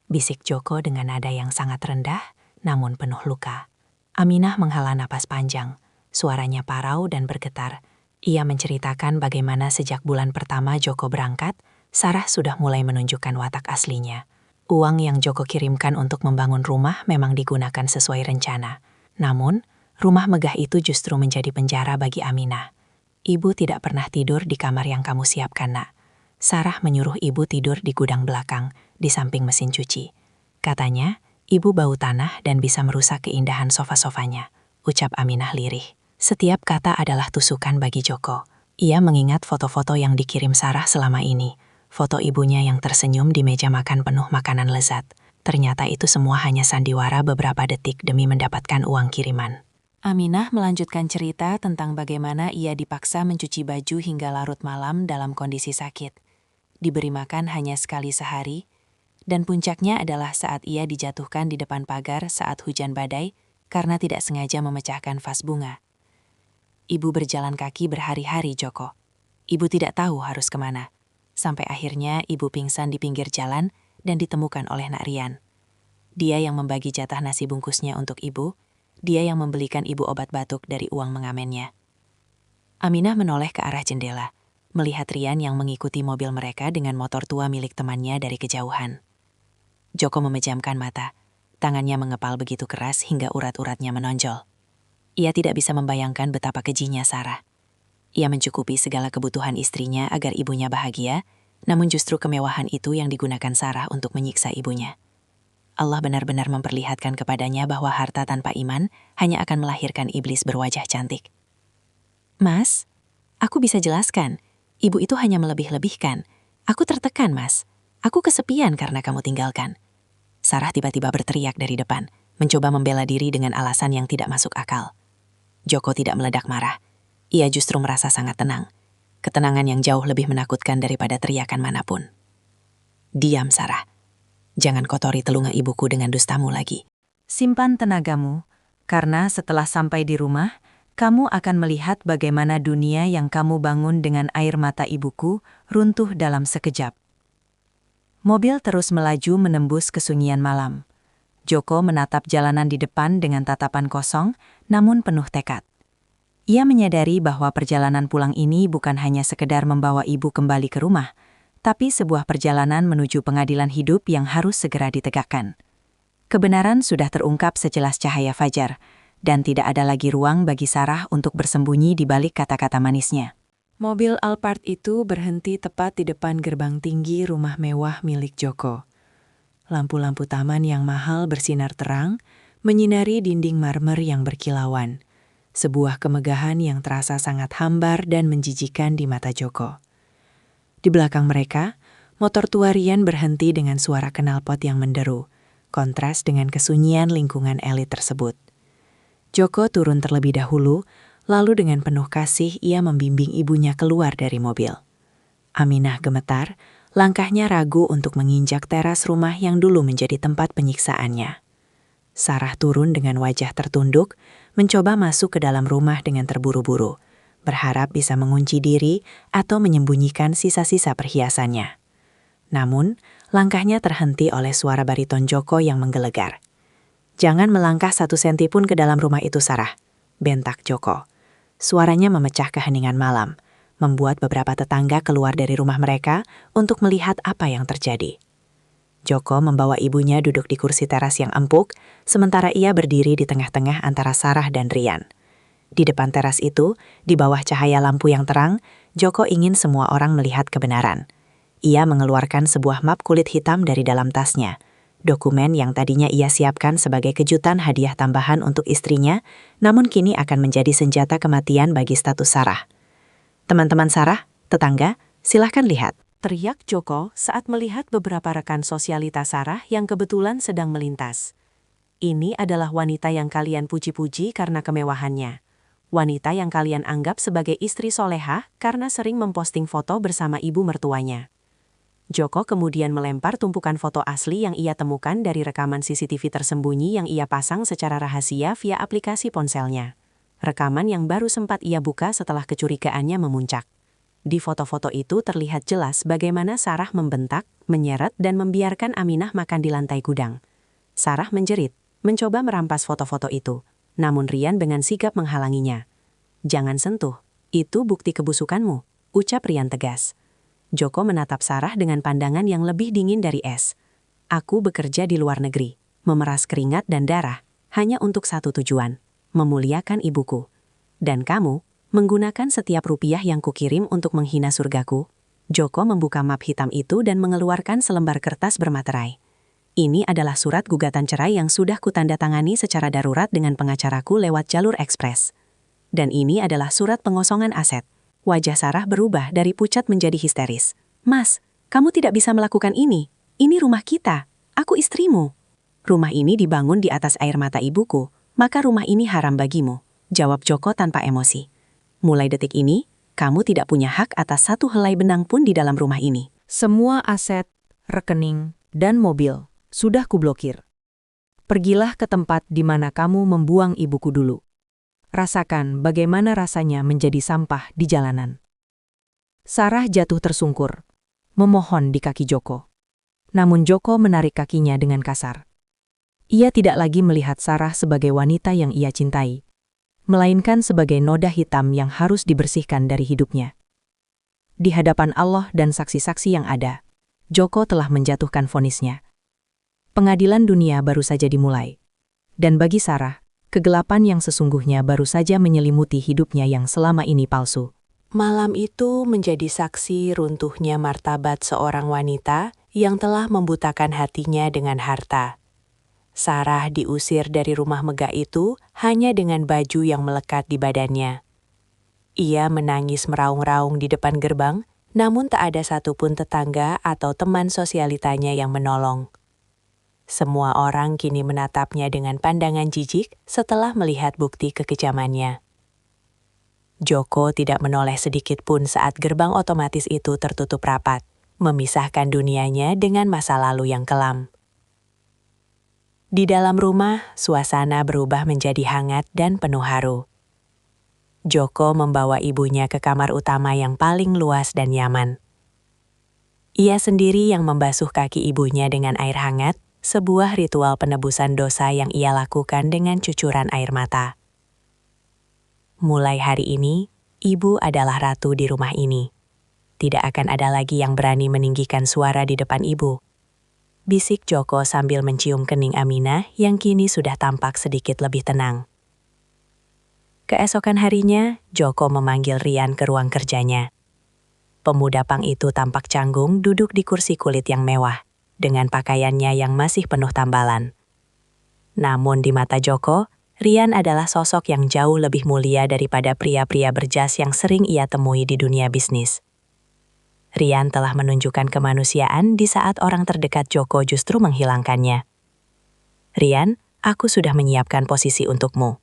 Bisik Joko dengan nada yang sangat rendah, namun penuh luka. Aminah menghela napas panjang. Suaranya parau dan bergetar. Ia menceritakan bagaimana sejak bulan pertama Joko berangkat, Sarah sudah mulai menunjukkan watak aslinya. Uang yang Joko kirimkan untuk membangun rumah memang digunakan sesuai rencana. Namun, rumah megah itu justru menjadi penjara bagi Aminah. Ibu tidak pernah tidur di kamar yang kamu siapkan, Nak. Sarah menyuruh ibu tidur di gudang belakang, di samping mesin cuci. Katanya, ibu bau tanah dan bisa merusak keindahan sofa-sofanya, ucap Aminah lirih. Setiap kata adalah tusukan bagi Joko. Ia mengingat foto-foto yang dikirim Sarah selama ini. Foto ibunya yang tersenyum di meja makan penuh makanan lezat. Ternyata itu semua hanya sandiwara beberapa detik demi mendapatkan uang kiriman. Aminah melanjutkan cerita tentang bagaimana ia dipaksa mencuci baju hingga larut malam dalam kondisi sakit. Diberi makan hanya sekali sehari, dan puncaknya adalah saat ia dijatuhkan di depan pagar saat hujan badai karena tidak sengaja memecahkan vas bunga. Ibu berjalan kaki berhari-hari, Joko. Ibu tidak tahu harus kemana. Sampai akhirnya ibu pingsan di pinggir jalan dan ditemukan oleh Nak Rian. Dia yang membagi jatah nasi bungkusnya untuk ibu, dia yang membelikan ibu obat batuk dari uang mengamennya. Aminah menoleh ke arah jendela, melihat Rian yang mengikuti mobil mereka dengan motor tua milik temannya dari kejauhan. Joko memejamkan mata, tangannya mengepal begitu keras hingga urat-uratnya menonjol. Ia tidak bisa membayangkan betapa kejinya Sarah. Ia mencukupi segala kebutuhan istrinya agar ibunya bahagia, namun justru kemewahan itu yang digunakan Sarah untuk menyiksa ibunya. Allah benar-benar memperlihatkan kepadanya bahwa harta tanpa iman hanya akan melahirkan iblis berwajah cantik. Mas, aku bisa jelaskan. Ibu itu hanya melebih-lebihkan. Aku tertekan, Mas. Aku kesepian karena kamu tinggalkan. Sarah tiba-tiba berteriak dari depan, mencoba membela diri dengan alasan yang tidak masuk akal. Joko tidak meledak marah. Ia justru merasa sangat tenang. Ketenangan yang jauh lebih menakutkan daripada teriakan manapun. Diam, Sarah. Jangan kotori telinga ibuku dengan dustamu lagi. Simpan tenagamu, karena setelah sampai di rumah, kamu akan melihat bagaimana dunia yang kamu bangun dengan air mata ibuku runtuh dalam sekejap. Mobil terus melaju menembus kesunyian malam. Joko menatap jalanan di depan dengan tatapan kosong, namun penuh tekad. Ia menyadari bahwa perjalanan pulang ini bukan hanya sekedar membawa ibu kembali ke rumah, tapi sebuah perjalanan menuju pengadilan hidup yang harus segera ditegakkan. Kebenaran sudah terungkap sejelas cahaya fajar, dan tidak ada lagi ruang bagi Sarah untuk bersembunyi di balik kata-kata manisnya. Mobil Alphard itu berhenti tepat di depan gerbang tinggi rumah mewah milik Joko. Lampu-lampu taman yang mahal bersinar terang, menyinari dinding marmer yang berkilauan. Sebuah kemegahan yang terasa sangat hambar dan menjijikan di mata Joko. Di belakang mereka, motor tua Rian berhenti dengan suara knalpot yang menderu, kontras dengan kesunyian lingkungan elit tersebut. Joko turun terlebih dahulu, lalu dengan penuh kasih ia membimbing ibunya keluar dari mobil. Aminah gemetar, langkahnya ragu untuk menginjak teras rumah yang dulu menjadi tempat penyiksaannya. Sarah turun dengan wajah tertunduk, mencoba masuk ke dalam rumah dengan terburu-buru, berharap bisa mengunci diri atau menyembunyikan sisa-sisa perhiasannya. Namun, langkahnya terhenti oleh suara bariton Joko yang menggelegar. "Jangan melangkah 1 senti pun ke dalam rumah itu, Sarah," bentak Joko. Suaranya memecah keheningan malam, membuat beberapa tetangga keluar dari rumah mereka untuk melihat apa yang terjadi. Joko membawa ibunya duduk di kursi teras yang empuk, sementara ia berdiri di tengah-tengah antara Sarah dan Rian. Di depan teras itu, di bawah cahaya lampu yang terang, Joko ingin semua orang melihat kebenaran. Ia mengeluarkan sebuah map kulit hitam dari dalam tasnya. Dokumen yang tadinya ia siapkan sebagai kejutan hadiah tambahan untuk istrinya, namun kini akan menjadi senjata kematian bagi status Sarah. "Teman-teman Sarah, tetangga, silahkan lihat," teriak Joko saat melihat beberapa rekan sosialitas Sarah yang kebetulan sedang melintas. "Ini adalah wanita yang kalian puji-puji karena kemewahannya. Wanita yang kalian anggap sebagai istri solehah karena sering memposting foto bersama ibu mertuanya." Joko kemudian melempar tumpukan foto asli yang ia temukan dari rekaman CCTV tersembunyi yang ia pasang secara rahasia via aplikasi ponselnya. Rekaman yang baru sempat ia buka setelah kecurigaannya memuncak. Di foto-foto itu terlihat jelas bagaimana Sarah membentak, menyeret, dan membiarkan Aminah makan di lantai gudang. Sarah menjerit, mencoba merampas foto-foto itu, namun Rian dengan sigap menghalanginya. "Jangan sentuh, itu bukti kebusukanmu," ucap Rian tegas. Joko menatap Sarah dengan pandangan yang lebih dingin dari es. "Aku bekerja di luar negeri, memeras keringat dan darah, hanya untuk satu tujuan, memuliakan ibuku. Dan kamu, menggunakan setiap rupiah yang kukirim untuk menghina surgaku." Joko membuka map hitam itu dan mengeluarkan selembar kertas bermaterai. "Ini adalah surat gugatan cerai yang sudah kutandatangani secara darurat dengan pengacaraku lewat jalur ekspres. Dan ini adalah surat pengosongan aset." Wajah Sarah berubah dari pucat menjadi histeris. "Mas, kamu tidak bisa melakukan ini. Ini rumah kita. Aku istrimu. Rumah ini dibangun di atas air mata ibuku, maka rumah ini haram bagimu," jawab Joko tanpa emosi. "Mulai detik ini, kamu tidak punya hak atas satu helai benang pun di dalam rumah ini." Semua aset, rekening, dan mobil sudah kublokir. Pergilah ke tempat di mana kamu membuang ibuku dulu. Rasakan bagaimana rasanya menjadi sampah di jalanan. Sarah jatuh tersungkur, memohon di kaki Joko. Namun Joko menarik kakinya dengan kasar. Ia tidak lagi melihat Sarah sebagai wanita yang ia cintai, melainkan sebagai noda hitam yang harus dibersihkan dari hidupnya. Di hadapan Allah dan saksi-saksi yang ada, Joko telah menjatuhkan vonisnya. Pengadilan dunia baru saja dimulai. Dan bagi Sarah, kegelapan yang sesungguhnya baru saja menyelimuti hidupnya yang selama ini palsu. Malam itu menjadi saksi runtuhnya martabat seorang wanita yang telah membutakan hatinya dengan harta. Sarah diusir dari rumah megah itu hanya dengan baju yang melekat di badannya. Ia menangis meraung-raung di depan gerbang, namun tak ada satupun tetangga atau teman sosialitanya yang menolong. Semua orang kini menatapnya dengan pandangan jijik setelah melihat bukti kekejamannya. Joko tidak menoleh sedikit pun saat gerbang otomatis itu tertutup rapat, memisahkan dunianya dengan masa lalu yang kelam. Di dalam rumah, suasana berubah menjadi hangat dan penuh haru. Joko membawa ibunya ke kamar utama yang paling luas dan nyaman. Ia sendiri yang membasuh kaki ibunya dengan air hangat, sebuah ritual penebusan dosa yang ia lakukan dengan cucuran air mata. Mulai hari ini, ibu adalah ratu di rumah ini. Tidak akan ada lagi yang berani meninggikan suara di depan ibu, bisik Joko sambil mencium kening Aminah yang kini sudah tampak sedikit lebih tenang. Keesokan harinya, Joko memanggil Rian ke ruang kerjanya. Pemuda pang itu tampak canggung duduk di kursi kulit yang mewah, dengan pakaiannya yang masih penuh tambalan. Namun di mata Joko, Rian adalah sosok yang jauh lebih mulia daripada pria-pria berjas yang sering ia temui di dunia bisnis. Rian telah menunjukkan kemanusiaan di saat orang terdekat Joko justru menghilangkannya. "Rian, aku sudah menyiapkan posisi untukmu,"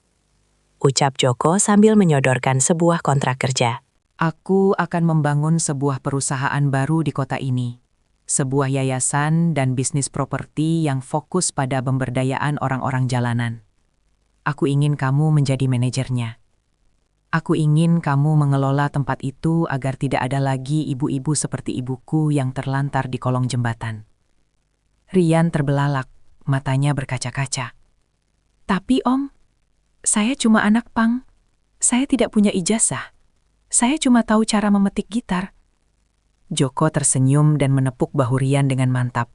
ucap Joko sambil menyodorkan sebuah kontrak kerja. Aku akan membangun sebuah perusahaan baru di kota ini. Sebuah yayasan dan bisnis properti yang fokus pada pemberdayaan orang-orang jalanan. Aku ingin kamu menjadi manajernya. Aku ingin kamu mengelola tempat itu agar tidak ada lagi ibu-ibu seperti ibuku yang terlantar di kolong jembatan. Rian terbelalak, matanya berkaca-kaca. "Tapi Om, saya cuma anak pang. Saya tidak punya ijazah. Saya cuma tahu cara memetik gitar." Joko tersenyum dan menepuk bahu Rian dengan mantap.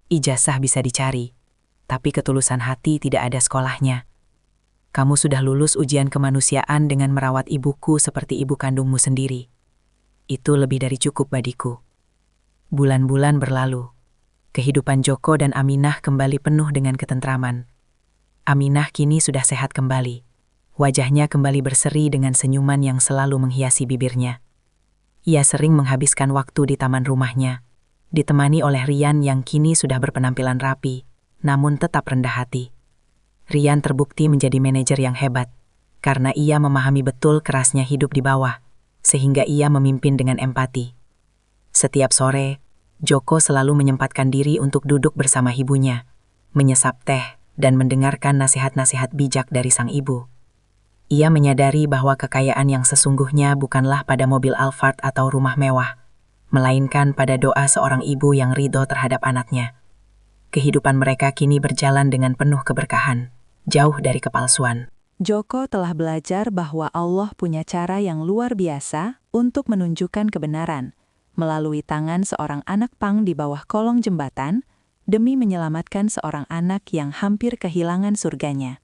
"Ijazah bisa dicari, tapi ketulusan hati tidak ada sekolahnya. Kamu sudah lulus ujian kemanusiaan dengan merawat ibuku seperti ibu kandungmu sendiri. Itu lebih dari cukup bagiku." Bulan-bulan berlalu. Kehidupan Joko dan Aminah kembali penuh dengan ketentraman. Aminah kini sudah sehat kembali. Wajahnya kembali berseri dengan senyuman yang selalu menghiasi bibirnya. Ia sering menghabiskan waktu di taman rumahnya, ditemani oleh Rian yang kini sudah berpenampilan rapi, namun tetap rendah hati. Rian terbukti menjadi manajer yang hebat, karena ia memahami betul kerasnya hidup di bawah, sehingga ia memimpin dengan empati. Setiap sore, Joko selalu menyempatkan diri untuk duduk bersama ibunya, menyesap teh, dan mendengarkan nasihat-nasihat bijak dari sang ibu. Ia menyadari bahwa kekayaan yang sesungguhnya bukanlah pada mobil Alphard atau rumah mewah, melainkan pada doa seorang ibu yang ridho terhadap anaknya. Kehidupan mereka kini berjalan dengan penuh keberkahan, jauh dari kepalsuan. Joko telah belajar bahwa Allah punya cara yang luar biasa untuk menunjukkan kebenaran, melalui tangan seorang anak pang di bawah kolong jembatan, demi menyelamatkan seorang anak yang hampir kehilangan surganya.